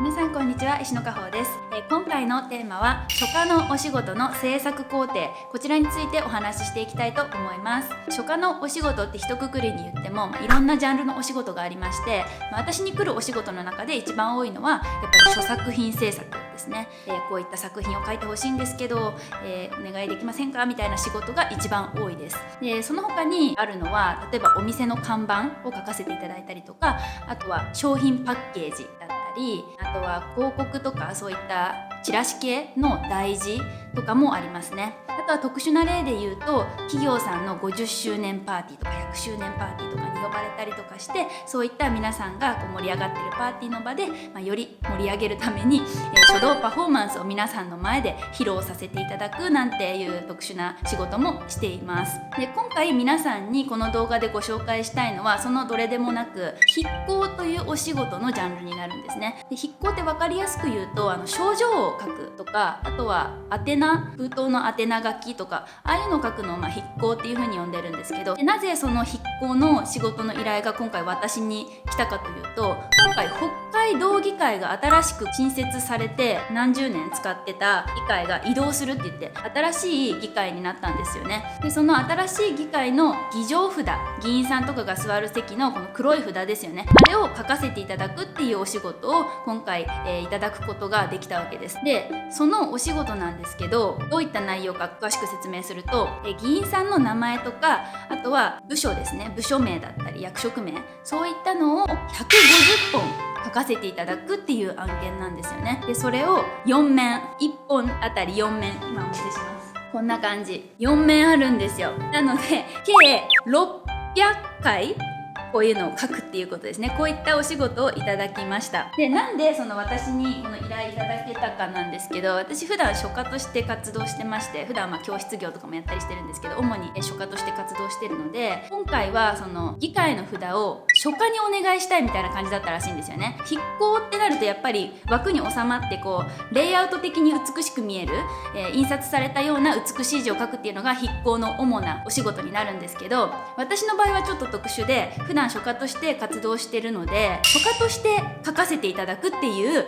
皆さんこんにちは、石野佳穂です。今回のテーマは書家のお仕事の制作工程、こちらについてお話ししていきたいと思います。書家のお仕事って一括りに言っても、いろんなジャンルのお仕事がありまして、私に来るお仕事の中で一番多いのはやっぱり書作品制作ですね。こういった作品を書いてほしいんですけど、お願いできませんかみたいな仕事が一番多いです。でその他にあるのは、例えばお店の看板を書かせていただいたりとか、あとは商品パッケージだったり、あとは広告とかそういったチラシ系の題字とかもありますね。あとは特殊な例で言うと、企業さんの50周年パーティーとか100周年パーティーとかに呼ばれたりとかして、そういった皆さんが盛り上がってるパーティーの場で、より盛り上げるために、書道パフォーマンスを皆さんの前で披露させていただくなんていう特殊な仕事もしています。で今回皆さんにこの動画でご紹介したいのは、そのどれでもなく筆工というお仕事のジャンルになるんですね。で筆工って分かりやすく言うと、症状を書くとか、あとは宛名、封筒の宛名書きとか、ああいうのを書くのを筆工っていう風に呼んでるんですけど、でなぜその筆工の仕事の依頼が今回私に来たかというと、今回北海道議会が新しく新設されて、何十年使ってた議会が移動するって言って新しい議会になったんですよね。でその新しい議会の議場札、議員さんとかが座る席のこの黒い札ですよね、あれを書かせていただくっていうお仕事を今回、いただくことができたわけです。でそのお仕事なんですけど、どういった内容か詳しく説明すると、議員さんの名前とか、あとは部署ですね、部署名だったり役職名、そういったのを150本書かせていただくっていう案件なんですよね。でそれを4面、1本あたり4面、今お見せします。こんな感じ、4面あるんですよ。なので計600回こういうのを書くっていうことですね。こういったお仕事をいただきました。でなんでその私にこの依頼いただけたかなんですけど、私普段書家として活動してまして、普段教室業とかもやったりしてるんですけど、主に書家として活動してるので、今回はその議会の札を書家にお願いしたいみたいな感じだったらしいんですよね。筆工ってなるとやっぱり枠に収まってこうレイアウト的に美しく見える、印刷されたような美しい字を書くっていうのが筆工の主なお仕事になるんですけど、私の場合はちょっと特殊で、普段書家として活動してるので、書家として書かせていただくっていう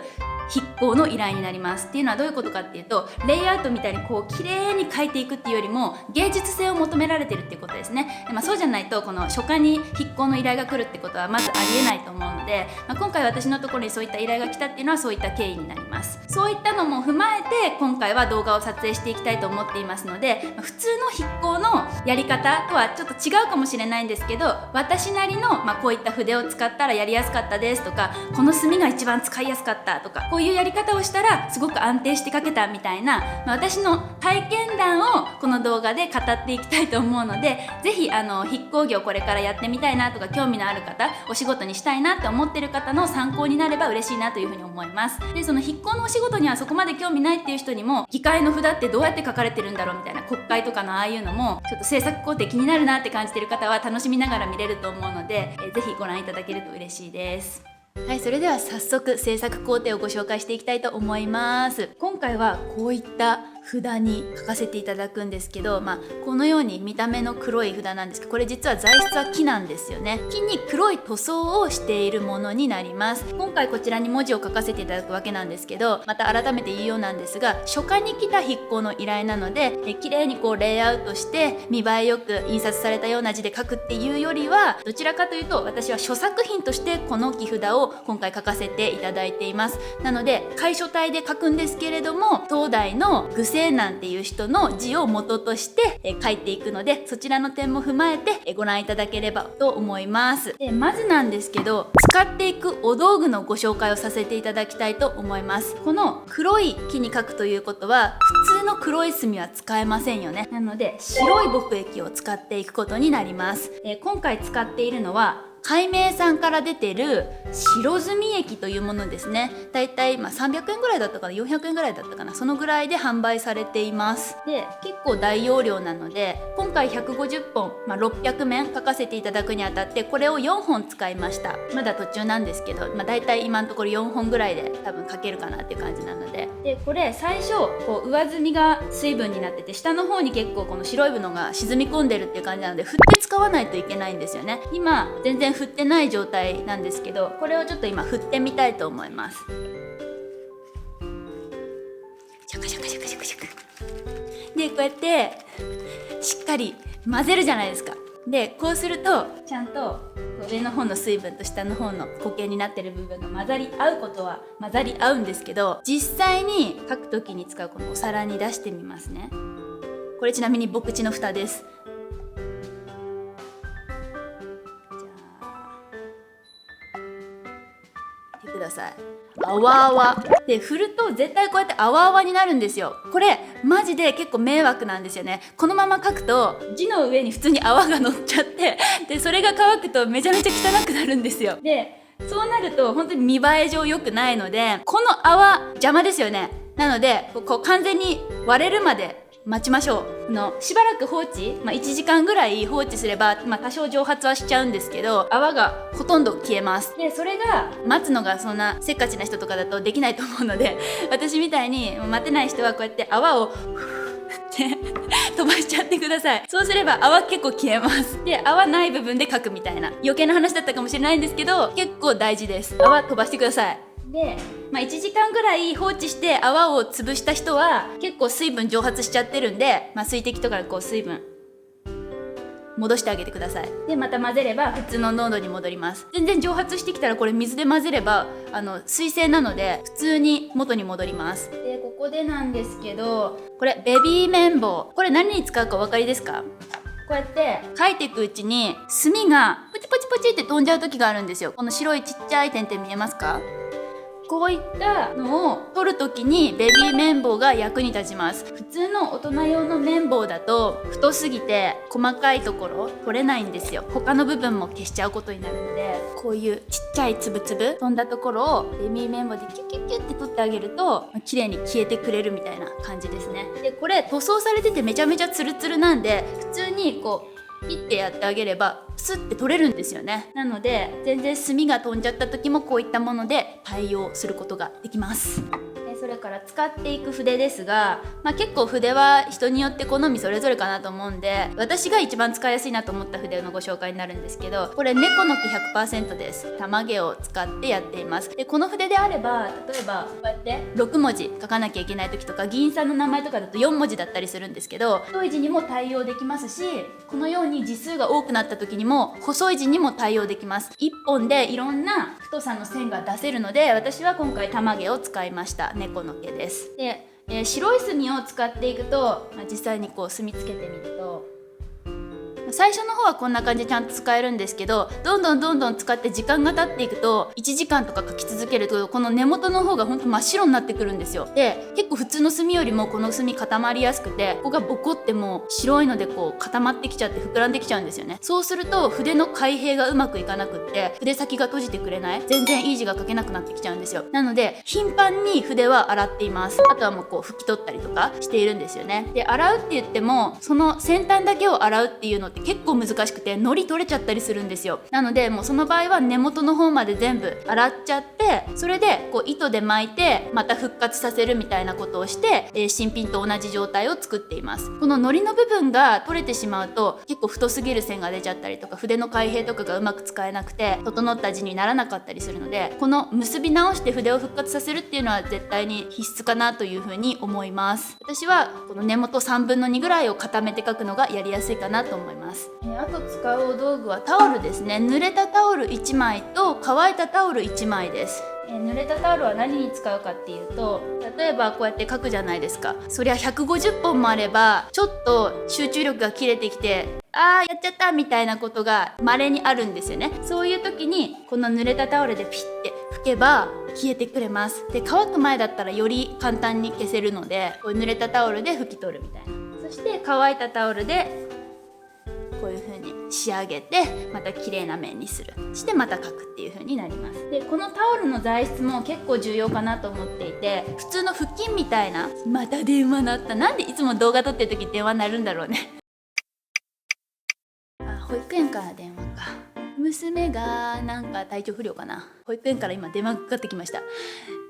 筆工の依頼になります。っていうのはどういうことかっていうと、レイアウトみたいにこう綺麗に書いていくっていうよりも芸術性を求められてるっていうことですね。そうじゃないとこの書家に筆工の依頼が来るってことはまずありえないと思うので、今回私のところにそういった依頼が来たっていうのはそういった経緯になります。そういったのも踏まえて今回は動画を撮影していきたいと思っていますので、普通の筆工のやり方とはちょっと違うかもしれないんですけど、私なりの、こういった筆を使ったらやりやすかったですとか、この墨が一番使いやすかったとか、こういうやり方をしたらすごく安定して書けたみたいな、私の体験談をこの動画で語っていきたいと思うので、ぜひ筆工業これからやってみたいなとか、興味のある方、お仕事にしたいなって思ってる方の参考になれば嬉しいなというふうに思います。でその筆工のお仕事にはそこまで興味ないっていう人にも、議会の札ってどうやって書かれてるんだろうみたいな、国会とかのああいうのもちょっと制作工程気になるなって感じてる方は楽しみながら見れると思うので、ぜひご覧いただけると嬉しいです。はい、それでは早速制作工程をご紹介していきたいと思います。今回はこういった札に書かせていただくんですけど、このように見た目の黒い札なんですけど、これ実は材質は木なんですよね。木に黒い塗装をしているものになります。今回こちらに文字を書かせていただくわけなんですけど、また改めて言うようなんですが、書家に来た筆工の依頼なので、綺麗にこうレイアウトして見栄えよく印刷されたような字で書くっていうよりは、どちらかというと私は書作品としてこの木札を今回書かせていただいています。なので楷書体で書くんですけれども、東大の具青南っていう人の字を元として書いていくので、そちらの点も踏まえてご覧いただければと思います。でまずなんですけど、使っていくお道具のご紹介をさせていただきたいと思います。この黒い木に書くということは、普通の黒い墨は使えませんよね。なので白い墨液を使っていくことになります。今回使っているのは海明さんから出てる白墨液というものですね。だいたい300円ぐらいだったかな、400円ぐらいだったかな、そのぐらいで販売されています。で結構大容量なので、今回150本、600面書かせていただくにあたって、これを4本使いました。まだ途中なんですけど、だいたい今のところ4本ぐらいで多分書けるかなっていう感じなので、これ最初こう上墨が水分になってて、下の方に結構この白い部のが沈み込んでるっていう感じなので、振って使わないといけないんですよね。今全然然振ってない状態なんですけど、これをちょっと今振ってみたいと思います。シャカシャカシャカシャカシャカで、こうやってしっかり混ぜるじゃないですか。でこうするとちゃんと上の方の水分と下の方の固形になってる部分が混ざり合うことは混ざり合うんですけど、実際に書く時に使うこのお皿に出してみますね。これちなみに僕家の蓋です。じゃあ見てください。あわあわで振ると絶対こうやってあわあわになるんですよ。これマジで結構迷惑なんですよね。このまま書くと字の上に普通に泡が乗っちゃって、でそれが乾くとめちゃめちゃ汚くなるんですよ。でそうなると本当に見栄え上良くないので、この泡邪魔ですよね。なのでこう完全に割れるまで待ちましょう。しばらく放置、1時間ぐらい放置すれば、多少蒸発はしちゃうんですけど、泡がほとんど消えます。でそれが待つのがそんなせっかちな人とかだとできないと思うので、私みたいに待てない人はこうやって泡をって飛ばしちゃってください。そうすれば泡結構消えます。で泡ない部分で書くみたいな余計な話だったかもしれないんですけど、結構大事です。泡飛ばしてください。で、1時間ぐらい放置して泡を潰した人は結構水分蒸発しちゃってるんで、水滴とかでこう水分戻してあげてください。でまた混ぜれば普通の濃度に戻ります。全然蒸発してきたらこれ水で混ぜれば水性なので普通に元に戻ります。でここでなんですけど、これベビー綿棒、これ何に使うかお分かりですか？こうやって書いていくうちに墨がポチポチポチって飛んじゃう時があるんですよ。この白いちっちゃい点々見えますか？こういったのを取るときにベビー綿棒が役に立ちます。普通の大人用の綿棒だと太すぎて細かいところ取れないんですよ。他の部分も消しちゃうことになるので、こういうちっちゃいつぶつぶ飛んだところをベビー綿棒でキュキュキュって取ってあげると綺麗に消えてくれるみたいな感じですね。でこれ塗装されててめちゃめちゃツルツルなんで、普通にこうピッてやってあげればスッて取れるんですよね。なので全然墨が飛んじゃった時もこういったもので対応することができます。それから使っていく筆ですが、結構筆は人によって好みそれぞれかなと思うんで、私が一番使いやすいなと思った筆のご紹介になるんですけど、これ猫の木 100% です。玉毛を使ってやっています。でこの筆であれば、例えばこうやって6文字書かなきゃいけない時とか、議員さんの名前とかだと4文字だったりするんですけど、太い字にも対応できますし、このように字数が多くなった時にも細い字にも対応できます。1本でいろんな太さの線が出せるので、私は今回玉毛を使いました。猫の毛です。で、白い墨を使っていくと、実際にこう墨つけてみると、最初の方はこんな感じでちゃんと使えるんですけど、どんどん使って時間が経っていくと1時間とか書き続けるとこの根元の方がほんと真っ白になってくるんですよ。で結構普通の墨よりもこの墨固まりやすくて、ここがボコってもう白いのでこう固まってきちゃって膨らんできちゃうんですよね。そうすると筆の開閉がうまくいかなくって筆先が閉じてくれない、全然いい字が書けなくなってきちゃうんですよ。なので頻繁に筆は洗っています。あとはもうこう拭き取ったりとかしているんですよね。で洗うって言ってもその先端だけを洗うっていうのって結構難しくてのり取れちゃったりするんですよ。なのでもうその場合は根元の方まで全部洗っちゃって、それでこう糸で巻いてまた復活させるみたいなことをして、新品と同じ状態を作っています。こののりの部分が取れてしまうと結構太すぎる線が出ちゃったりとか、筆の開閉とかがうまく使えなくて整った字にならなかったりするので、この結び直して筆を復活させるっていうのは絶対に必須かなというふうに思います。私はこの根元3分の2ぐらいを固めて書くのがやりやすいかなと思います。あと使うお道具はタオルですね。濡れたタオル1枚と乾いたタオル1枚です。濡れたタオルは何に使うかっていうと、例えばこうやって書くじゃないですか。そりゃ150本もあればちょっと集中力が切れてきてやっちゃったみたいなことが稀にあるんですよね。そういう時にこの濡れたタオルでピッて拭けば消えてくれます。で乾く前だったらより簡単に消せるので、こう濡れたタオルで拭き取るみたいな。そして乾いたタオルでこういう風に仕上げてまた綺麗な面にする、してまた描くっていう風になります。でこのタオルの材質も結構重要かなと思っていて、普通の布巾みたいな、また電話鳴った、なんでいつも動画撮ってる時電話鳴るんだろうね保育園から電話か。娘がなんか体調不良かな。保育園から今電話かかってきました。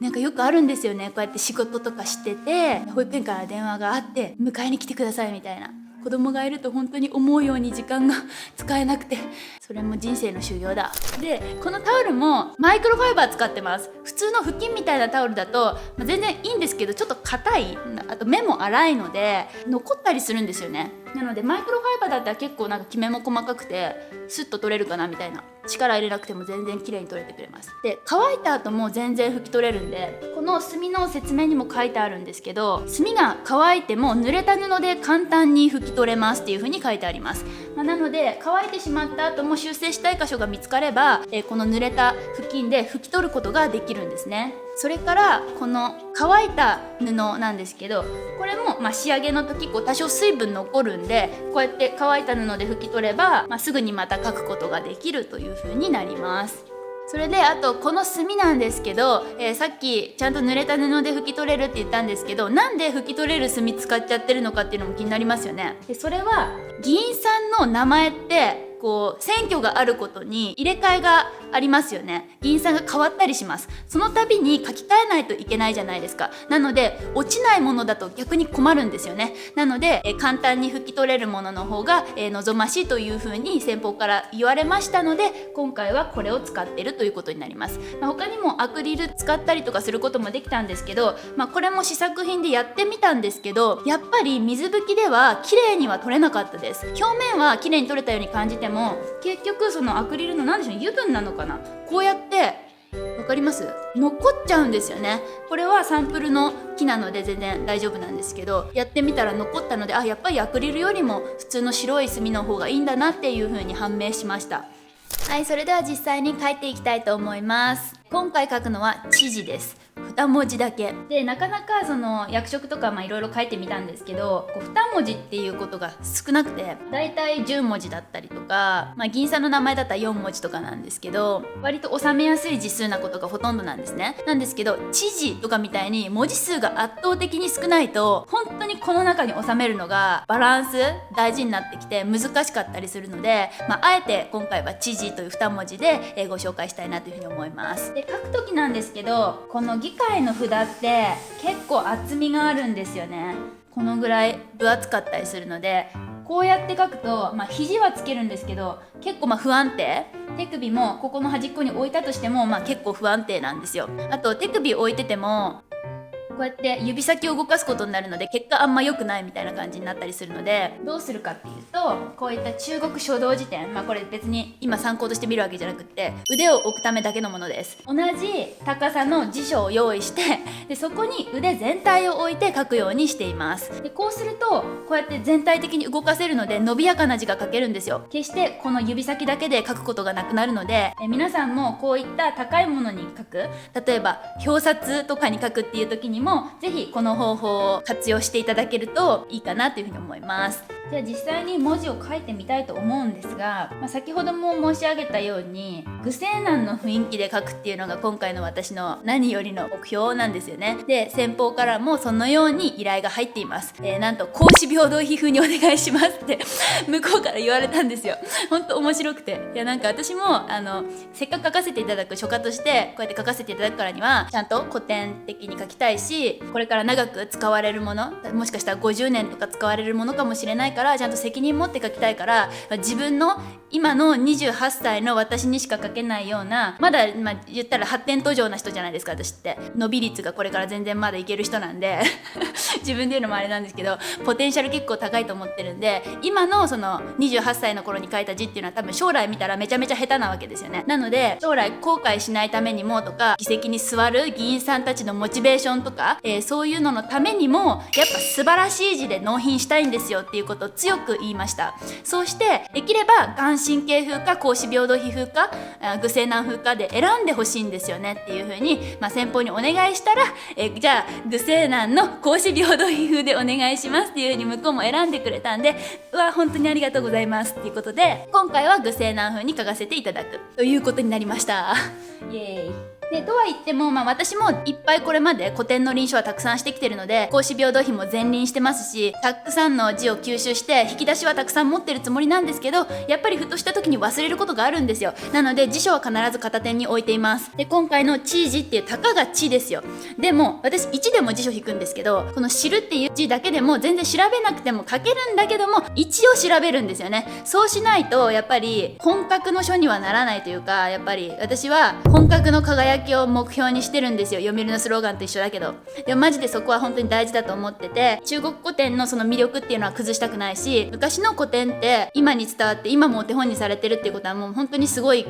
なんかよくあるんですよね。こうやって仕事とかしてて保育園から電話があって迎えに来てくださいみたいな。子供がいると本当に思うように時間が使えなくて、それも人生の修行だ。でこのタオルもマイクロファイバー使ってます。普通の布巾みたいなタオルだと、全然いいんですけど、ちょっと硬い、あと目も粗いので残ったりするんですよね。なのでマイクロファイバーだったら結構なんかキメも細かくてスッと取れるかなみたいな、力入れなくても全然綺麗に取れてくれます。で乾いた後も全然拭き取れるんで、この墨の説明にも書いてあるんですけど、墨が乾いても濡れた布で簡単に拭き取れますっていう風に書いてあります。なので乾いてしまった後も修正したい箇所が見つかれば、この濡れた布巾で拭き取ることができるんですね。それからこの乾いた布なんですけど、これも仕上げの時多少水分残るんで、こうやって乾いた布で拭き取れば、すぐにまた書くことができるという風になります。それであとこの墨なんですけど、さっきちゃんと濡れた布で拭き取れるって言ったんですけど、なんで拭き取れる墨使っちゃってるのかっていうのも気になりますよね。でそれは議員さんの名前って選挙があることに入れ替えがありますよね。議員さんが変わったりします。その度に書き換えないといけないじゃないですか。なので落ちないものだと逆に困るんですよね。なので簡単に拭き取れるものの方が望ましいというふうに先方から言われましたので、今回はこれを使っているということになります。他にもアクリル使ったりとかすることもできたんですけど、これも試作品でやってみたんですけど、やっぱり水拭きでは綺麗には取れなかったです。表面は綺麗に取れたように感じても、結局そのアクリルの何でしょう、油分なのかな、こうやってわかります？残っちゃうんですよね。これはサンプルの木なので全然大丈夫なんですけど、やってみたら残ったので、やっぱりアクリルよりも普通の白い墨の方がいいんだなっていう風に判明しました。はい、それでは実際に書いていきたいと思います。今回書くのは知事です。2文字だけで、なかなかその役職とかいろいろ書いてみたんですけど、2文字っていうことが少なくて、だいたい10文字だったりとか、議員さんの名前だったら4文字とかなんですけど、割と収めやすい字数なことがほとんどなんですね。なんですけど知事とかみたいに文字数が圧倒的に少ないと、本当にこの中に収めるのがバランス大事になってきて難しかったりするので、あえて今回は知事という2文字でご紹介したいなというふうに思います。で書く時なんですけど、この議会の札って結構厚みがあるんですよね。このぐらい分厚かったりするので、こうやって書くと、肘はつけるんですけど結構不安定、手首もここの端っこに置いたとしても結構不安定なんですよ。あと手首置いててもこうやって指先を動かすことになるので、結果あんま良くないみたいな感じになったりするので、どうするかっていうと、こういった中国書道辞典、これ別に今参考として見るわけじゃなくって、腕を置くためだけのものです。同じ高さの辞書を用意して、でそこに腕全体を置いて書くようにしています。でこうするとこうやって全体的に動かせるので伸びやかな字が書けるんですよ。決してこの指先だけで書くことがなくなるので、皆さんもこういった高いものに書く、例えば表札とかに書くっていう時にもぜひこの方法を活用していただけるといいかなというふうに思います。じゃあ実際に文字を書いてみたいと思うんですが、先ほども申し上げたように具勢難の雰囲気で書くっていうのが今回の私の何よりの目標なんですよね。で先方からもそのように依頼が入っています。なんと孔子平等皮風にお願いしますって向こうから言われたんですよ。本当面白くて、私もせっかく書かせていただく書家としてこうやって書かせていただくからにはちゃんと古典的に書きたいし、これから長く使われるもの、もしかしたら50年とか使われるものかもしれないから、ちゃんと責任持って書きたいから、自分の今の28歳の私にしか書けないような、まだ、言ったら発展途上な人じゃないですか。私って伸び率がこれから全然まだいける人なんで自分で言うのもあれなんですけど、ポテンシャル結構高いと思ってるんで、今のその28歳の頃に書いた字っていうのは多分将来見たらめちゃめちゃ下手なわけですよね。なので将来後悔しないためにもとか、議席に座る議員さんたちのモチベーションとか、そういうののためにもやっぱ素晴らしい字で納品したいんですよっていうことを強く言いました。そうしてできれば顔真風か孔子平等皮風か具勢難風かで選んでほしいんですよねっていう風に、先方にお願いしたら、じゃあ具勢難の孔子平等皮風でお願いしますっていう風に向こうも選んでくれたんで、本当にありがとうございますっていうことで、今回は具勢難風に書かせていただくということになりました。イエーイ。でとは言っても、私もいっぱいこれまで古典の臨書はたくさんしてきてるので、孔子廟堂碑も前臨してますし、たくさんの字を吸収して引き出しはたくさん持ってるつもりなんですけど、やっぱりふとした時に忘れることがあるんですよ。なので辞書は必ず片手に置いています。で今回の知字っていうたかが知ですよ。でも私1でも辞書引くんですけど、この知るっていう字だけでも全然調べなくても書けるんだけども、一応調べるんですよね。そうしないとやっぱり本格の書にはならないというか、やっぱり私は本格の輝きを目標にしてるんですよ。読売のスローガンと一緒だけど、でもマジでそこは本当に大事だと思ってて、中国古典のその魅力っていうのは崩したくないし、昔の古典って今に伝わって今もお手本にされてるっていうことはもう本当にすごい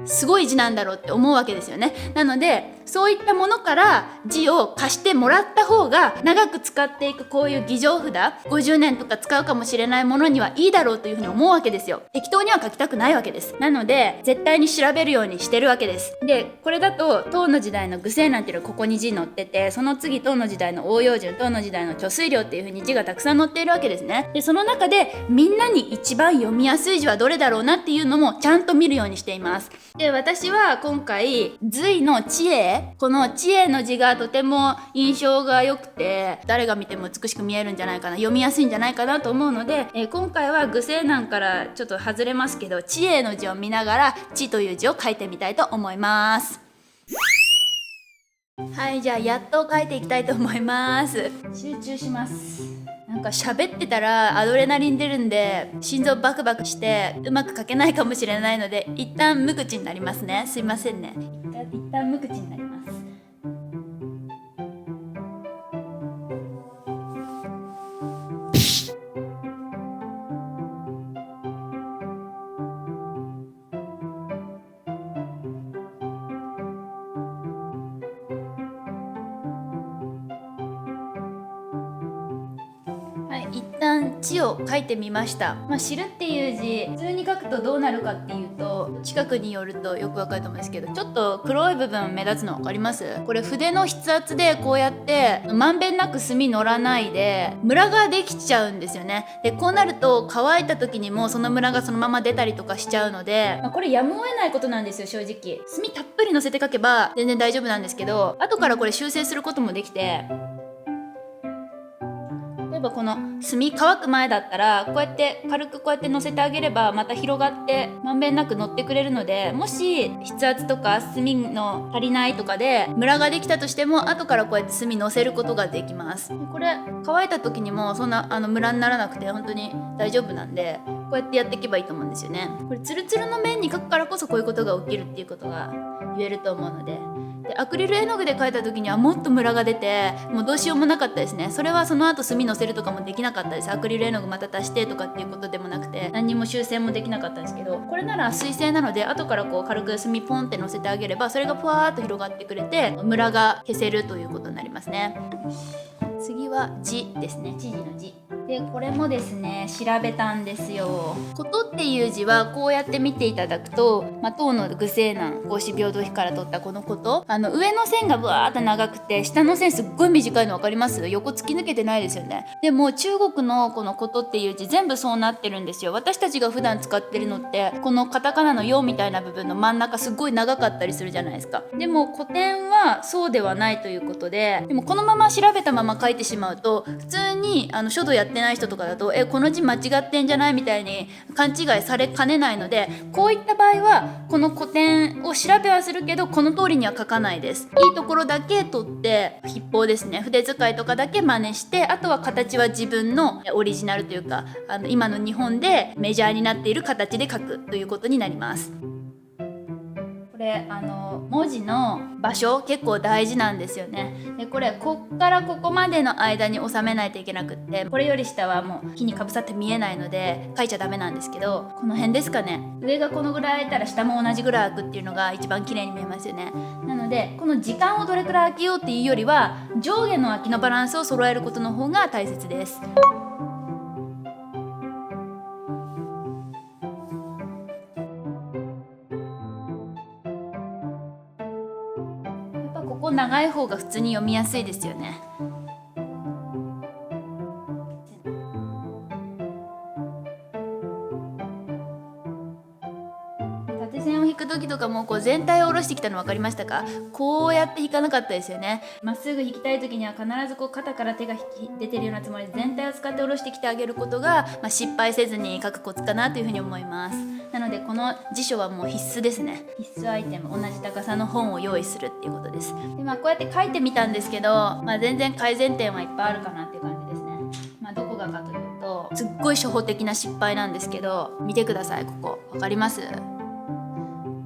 字なんだろうって思うわけですよね。なのでそういったものから字を貸してもらった方が、長く使っていくこういう儀仗札50年とか使うかもしれないものにはいいだろうというふうに思うわけですよ。適当には書きたくないわけです。なので絶対に調べるようにしてるわけです。でこれだと唐の時代の愚姓なんていうのがここに字載ってて、その次唐の時代の応用順、唐の時代の貯水量っていうふうに字がたくさん載っているわけですね。でその中でみんなに一番読みやすい字はどれだろうなっていうのもちゃんと見るようにしています。で私は今回隋の知恵、この知恵の字がとても印象が良くて、誰が見ても美しく見えるんじゃないかな、読みやすいんじゃないかなと思うので、今回は愚姓難からちょっと外れますけど、知恵の字を見ながら知という字を書いてみたいと思います。はい、じゃあやっと書いていきたいと思います。集中します。なんか喋ってたらアドレナリン出るんで、心臓バクバクしてうまく書けないかもしれないので、一旦無口になりますね。すいませんね。一旦無口になります。一旦知を書いてみました。知るっていう字普通に書くとどうなるかっていうと、近くに寄るとよくわかると思うんですけど、ちょっと黒い部分目立つの分かります？これ筆の筆圧でこうやってまんべんなく墨乗らないでムラができちゃうんですよね。でこうなると乾いた時にもそのムラがそのまま出たりとかしちゃうので、これやむを得ないことなんですよ。正直墨たっぷり乗せて書けば全然大丈夫なんですけど、後からこれ修正することもできて、例えばこの墨乾く前だったらこうやって軽くこうやって乗せてあげればまた広がってまんべんなく乗ってくれるので、もし筆圧とか墨の足りないとかでムラができたとしても後からこうやって墨乗せることができます。これ乾いた時にもそんなムラにならなくて本当に大丈夫なんで、こうやってやっていけばいいと思うんですよね。これツルツルの面に書くからこそこういうことが起きるっていうことが言えると思うので、アクリル絵の具で描いた時にはもっとムラが出てもうどうしようもなかったですね。それはその後墨のせるとかもできなかったです。アクリル絵の具また足してとかっていうことでもなくて、何にも修正もできなかったんですけど、これなら水性なので後からこう軽く墨ポンってのせてあげればそれがふわーっと広がってくれてムラが消せるということになりますね。次は字ですね。知事の字で、これもですね調べたんですよ。ことっていう字はこうやって見ていただくと、唐の愚姓難孔子廟堂碑から取ったこのこと、上の線がブワーって長くて下の線すっごい短いの分かります？横突き抜けてないですよね。でも中国のこのことっていう字全部そうなってるんですよ。私たちが普段使ってるのってこのカタカナの「よ」みたいな部分の真ん中すっごい長かったりするじゃないですか。でも古典はそうではないということで、でもこのまま調べたまま書いてしまうと、普通に書道やってない人とかだとこの字間違ってんじゃないみたいに勘違いされかねないので、こういった場合はこの古典を調べはするけどこの通りには書かないです。いいところだけ取って筆法ですね、筆使いとかだけ真似して、あとは形は自分のオリジナルというか今の日本でメジャーになっている形で書くということになります。これ文字の場所結構大事なんですよね。でこれこっからここまでの間に収めないといけなくって、これより下はもう木にかぶさって見えないので書いちゃダメなんですけど、この辺ですかね。上がこのぐらい空いたら下も同じぐらい空くっていうのが一番綺麗に見えますよね。なのでこの時間をどれくらい空けようっていうよりは上下の空きのバランスを揃えることの方が大切です。ここ長い方が普通に読みやすいですよね。縦線を引く時とかもこう全体を下ろしてきたの分かりましたか？こうやって引かなかったですよね。まっすぐ引きたい時には必ずこう肩から手が出てるようなつもりで全体を使って下ろしてきてあげることが、失敗せずに書くコツかなというふうに思います。なのでこの辞書はもう必須ですね。必須アイテム、同じ高さの本を用意するっていうことです。で、こうやって書いてみたんですけど、全然改善点はいっぱいあるかなっていう感じですね。どこがかというと、すっごい初歩的な失敗なんですけど、見てください。ここ分かります？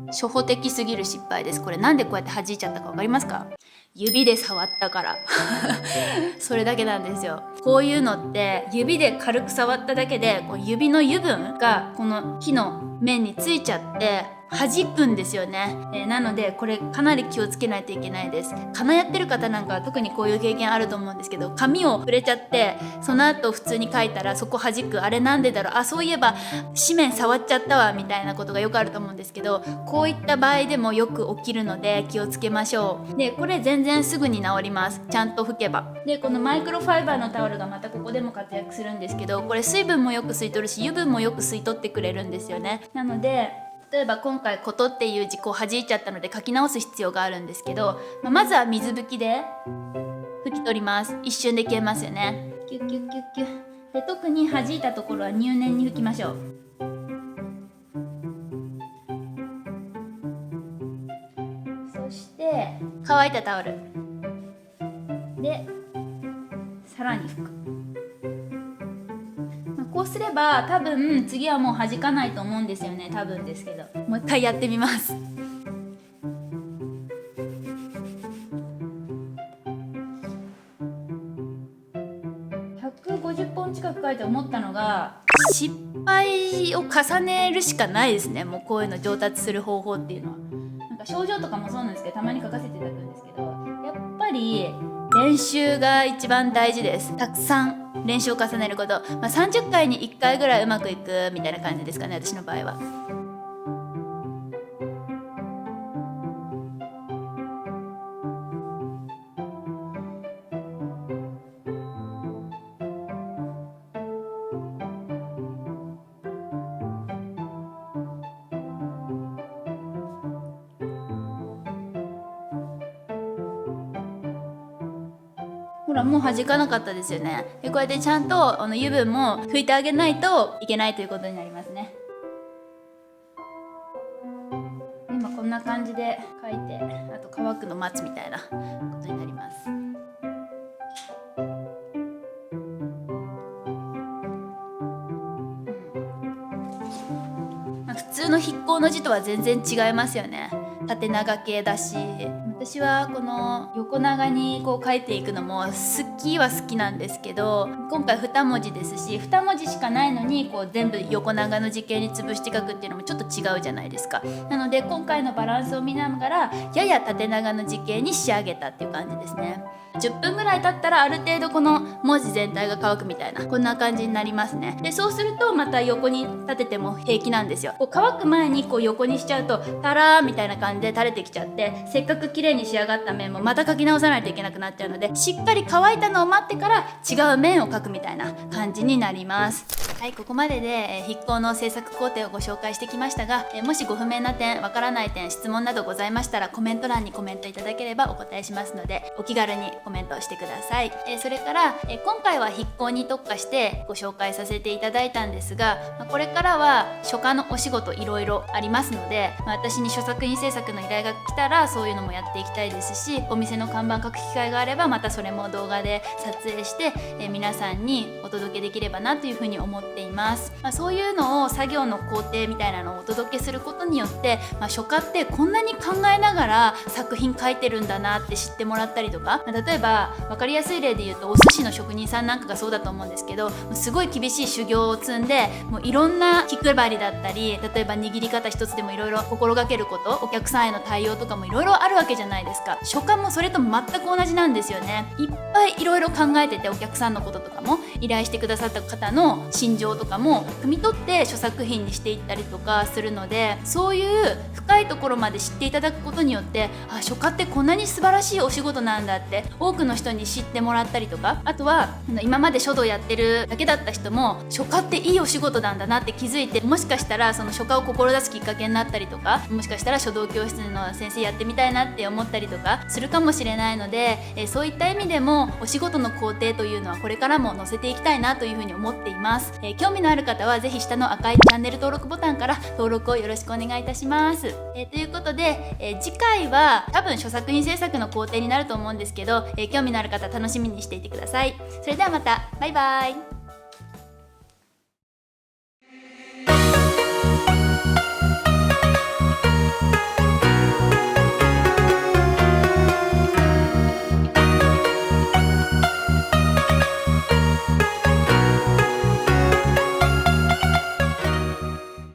初歩的すぎる失敗です。これなんでこうやって弾いちゃったか分かりますか？指で触ったからそれだけなんですよ。こういうのって指で軽く触っただけでこう指の油分がこの木の面についちゃって弾くんですよね。なのでこれかなり気をつけないといけないです。かなやってる方なんかは特にこういう経験あると思うんですけど、紙を触れちゃってその後普通に書いたらそこ弾く、あれなんでだろう、そういえば紙面触っちゃったわみたいなことがよくあると思うんですけど、こういった場合でもよく起きるので気をつけましょう。でこれ全然すぐに治ります。ちゃんと拭けば。でこのマイクロファイバーのタオルがまたここでも活躍するんですけど、これ水分もよく吸い取るし油分もよく吸い取ってくれるんですよね。なので例えば今回「こと」っていう字を弾いちゃったので書き直す必要があるんですけど、まずは水拭きで拭き取ります。一瞬で消えますよね。キュッキュッキュッキュッで、特に弾いたところは入念に拭きましょう。そして乾いたタオルでさらに拭く。こうすれば多分次はもう弾かないと思うんですよね。多分ですけど、もう一回やってみます。150本近く書いて思ったのが、失敗を重ねるしかないですね。もうこういうの上達する方法っていうのは、なんか症状とかもそうなんですけど、たまに書かせていただくんですけど、やっぱり練習が一番大事です。たくさん練習を重ねること、30回に1回ぐらいうまくいくみたいな感じですかね、私の場合は。ほらもう弾かなかったですよね。でこうやってちゃんと油分も拭いてあげないといけないということになりますね。今こんな感じで書いて、あと乾くの待つみたいなことになります。普通の筆行の字とは全然違いますよね。縦長系だし、私はこの横長にこう書いていくのも好きは好きなんですけど、今回2文字ですし、2文字しかないのにこう全部横長の字形に潰して書くっていうのもちょっと違うじゃないですか。なので今回のバランスを見ながらやや縦長の字形に仕上げたっていう感じですね。10分ぐらい経ったらある程度この文字全体が乾くみたいな、こんな感じになりますね。でそうするとまた横に立てても平気なんですよ。こう乾く前にこう横にしちゃうとタラーみたいな感じで垂れてきちゃって、せっかく綺麗に仕上がった面もまた書き直さないといけなくなっちゃうので、しっかり乾いたのを待ってから違う面を書くみたいな感じになります。はい、ここまでで筆行の制作工程をご紹介してきましたが、もしご不明な点、わからない点、質問などございましたらコメント欄にコメントいただければお答えしますので、お気軽にコメントしてください。それから今回は筆行に特化してご紹介させていただいたんですが、これからは書家のお仕事いろいろありますので、私に書作品制作の依頼が来たらそういうのもやっていきたいですし、お店の看板書く機会があればまたそれも動画で撮影して、皆さんにお届けできればなというふうに思っています。そういうのを作業の工程みたいなのをお届けすることによって、書家ってこんなに考えながら作品書いてるんだなって知ってもらったりとか、例えば分かりやすい例で言うとお寿司の職人さんなんかがそうだと思うんですけど、すごい厳しい修行を積んで、もういろんな気配りだったり、例えば握り方一つでもいろいろ心がけること、お客さんへの対応とかもいろいろあるわけじゃないですか。書家もそれと全く同じなんですよね。いっぱいいろいろ考えてて、お客さんのこととかも依頼してくださった方の心情とかも汲み取って著作品にしていったりとかするので、そういう深いところまで知っていただくことによって、あ、書家ってこんなに素晴らしいお仕事なんだって多くの人に知ってもらったりとか、あとは今まで書道やってるだけだった人も書家っていいお仕事なんだなって気づいて、もしかしたらその書家を志すきっかけになったりとか、もしかしたら書道教室の先生やってみたいなって思ったりとかするかもしれないので、そういった意味でもお仕事の工程というのはこれからも載せていきたいなというふうに思っています。興味のある方はぜひ下の赤いチャンネル登録ボタンから登録をよろしくお願いいたします。ということで、次回は多分著作品制作の工程になると思うんですけど、興味のある方楽しみにしていてください。それではまた、バイバイ。